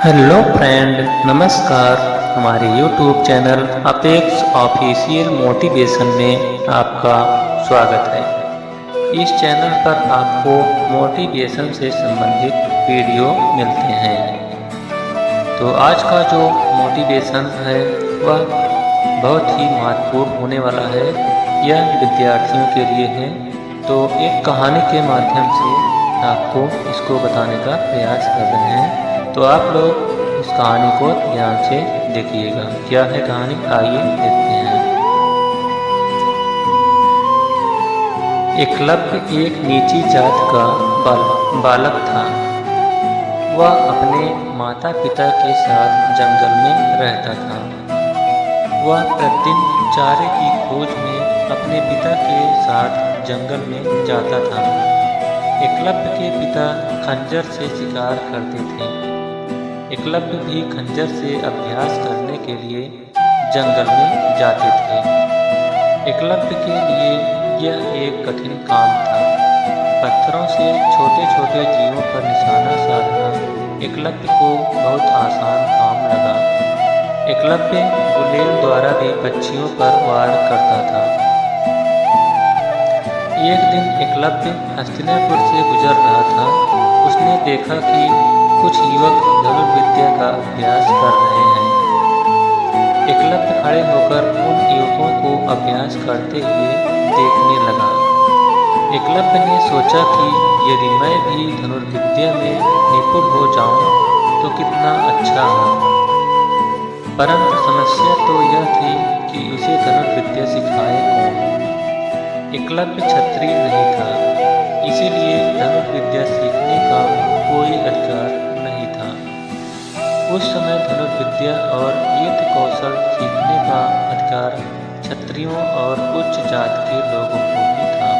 Hello friend, नमस्कार। हमारे YouTube channel apex official motivation में आपका स्वागत है। इस चैनल पर आपको मोटिवेशन से संबंधित वीडियो मिलते हैं। तो आज का जो मोटिवेशन है वह बहुत ही महत्वपूर्ण होने वाला है। यह विद्यार्थियों के लिए है। तो एक कहानी के माध्यम से आपको इसको बताने का प्रयास कर रहे हैं। तो आप लोग इस कहानी को ध्यान से देखिएगा। क्या है कहानी, आइए देखते हैं। एकलव्य एक नीची जात का बालक था। वह अपने माता पिता के साथ जंगल में रहता था। वह प्रतिदिन चारे की खोज में अपने पिता के साथ जंगल में जाता था। एकलव्य के पिता खंजर से शिकार करते थे। एकलव्य भी खंजर से अभ्यास करने के लिए जंगल में जाते थे। एकलव्य के लिए यह एक कठिन काम था। पत्थरों से छोटे छोटे जीवों पर निशाना साधना एकलव्य को बहुत आसान काम लगा। एकलव्य गुलेल द्वारा भी पक्षियों पर वार करता था। एक दिन एकलव्य हस्तिनापुर से गुजर रहा था। उसने देखा कि कुछ युवक धनुर्विद्या का अभ्यास कर रहे हैं। एकलव्य खड़े होकर उन युवकों को अभ्यास करते हुए देखने लगा। एकलव्य ने सोचा कि यदि मैं भी धनुर्विद्या में निपुण हो जाऊं तो कितना अच्छा हो। परंतु समस्या तो यह थी कि उसे धनुर्विद्या सिखाए कौन। एकलव्य क्षत्रिय नहीं था, इसीलिए धनुर्विद्या सीखने का कोई अधिकार नहीं था। उस समय धनुर्विद्या और युद्ध कौशल सीखने का अधिकार क्षत्रियों और उच्च जात के लोगों को ही था।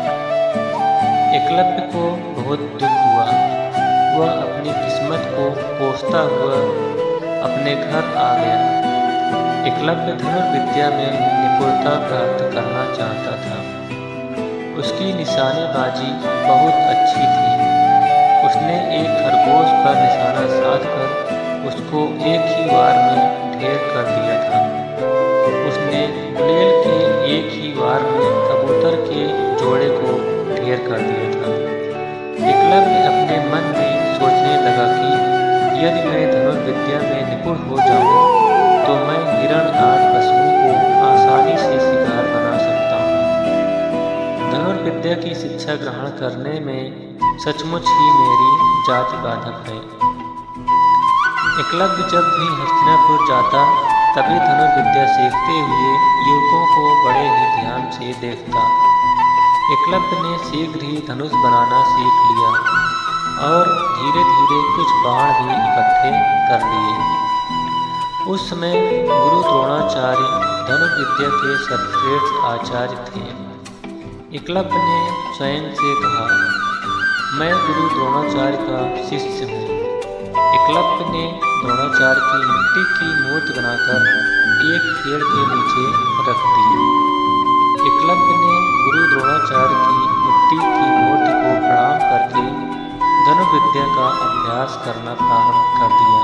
एकलव्य को बहुत दुख हुआ। वह अपनी किस्मत को कोसता हुआ अपने घर आ गया। एकलव्य धनुर्विद्या में निपुणता प्राप्त करना चाहता था। उसकी निशानेबाजी बहुत अच्छी थी। उसने एक खरगोश पर निशाना साधकर उसको एक ही वार में ढेर कर दिया था। उसने गुलेल के एक ही वार में कबूतर के जोड़े को ढेर कर दिया था। एकलव्य अपने मन में सोचने लगा कि यदि मैं धनुर्विद्या में निपुण हो जाऊं तो मैं हिरण आदि पशुओं को आसानी से शिकार बना सकता हूं। धनुर्विद्या की शिक्षा ग्रहण करने में सचमुच ही मेरी जाति बाधक है। एकलव्य जब भी हस्तिनापुर जाता तभी धनुर्विद्या सीखते हुए युवकों को बड़े ही ध्यान से देखता। एकलव्य ने शीघ्र ही धनुष बनाना सीख लिया और धीरे धीरे कुछ बाण भी इकट्ठे कर लिए। उस समय गुरु द्रोणाचार्य धनुर्विद्या के सर्वश्रेष्ठ आचार्य थे। एकलव्य ने स्वयं से कहा, मैं गुरु द्रोणाचार्य का शिष्य हूँ। एकलव्य ने द्रोणाचार्य की मिट्टी की मूर्ति बनाकर एक पेड़ के नीचे रख दी। एकलव्य ने गुरु द्रोणाचार्य की मिट्टी की मूर्ति को प्रणाम करके धनुर्विद्या का अभ्यास करना प्रारंभ कर दिया।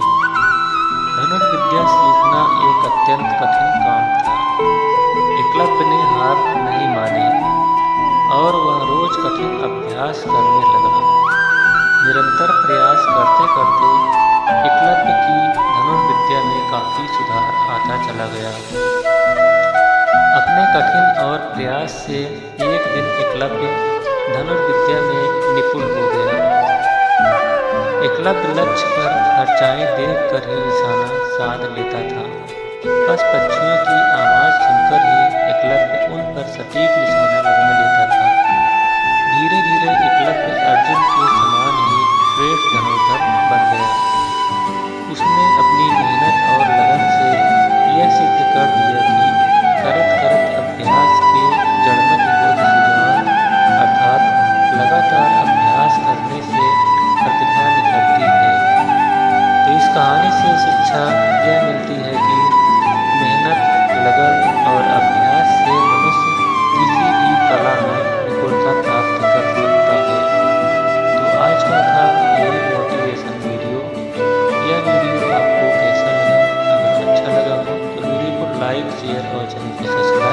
धनुर्विद्या सीखना एक अत्यंत कठिन काम था। एकलव्य ने हार नहीं मानी और वह रोज कठिन अभ्यास करने लगा। निरंतर प्रयास करते करते एकलव्य की धनुर्विद्या में काफी सुधार आता चला गया। अपने कठिन और प्रयास से एक दिन एकलव्य धनुर्विद्या में निपुण हो गया। एकलव्य लक्ष्य पर खर्चाएं देखकर ही निशाना साध लेता था। बस पक्षियों की आवाज सुनकर ही एकलव्य उन पर सटीक निशाना लगा लेता था। धीरे धीरे एकलव्य अर्जुन के समान ही श्रेष्ठ धनुर्धर बन गया। उसने अपनी मेहनत और लगन से यह सिद्ध कर दिया कि करत करत अभ्यास के जड़मत बोध सुजान, अर्थात लगातार अभ्यास करने से प्रतिभा निकलती है। तो इस कहानी से शिक्षा यह मिलती है कि मेहनत, लगन और अभ्यास से मनुष्य किसी भी कला में निपुणता प्राप्त कर सकता है। तो आज का था यही मोटिवेशन वीडियो। यह वीडियो आपको शेयर और चैनल को सब्सक्राइब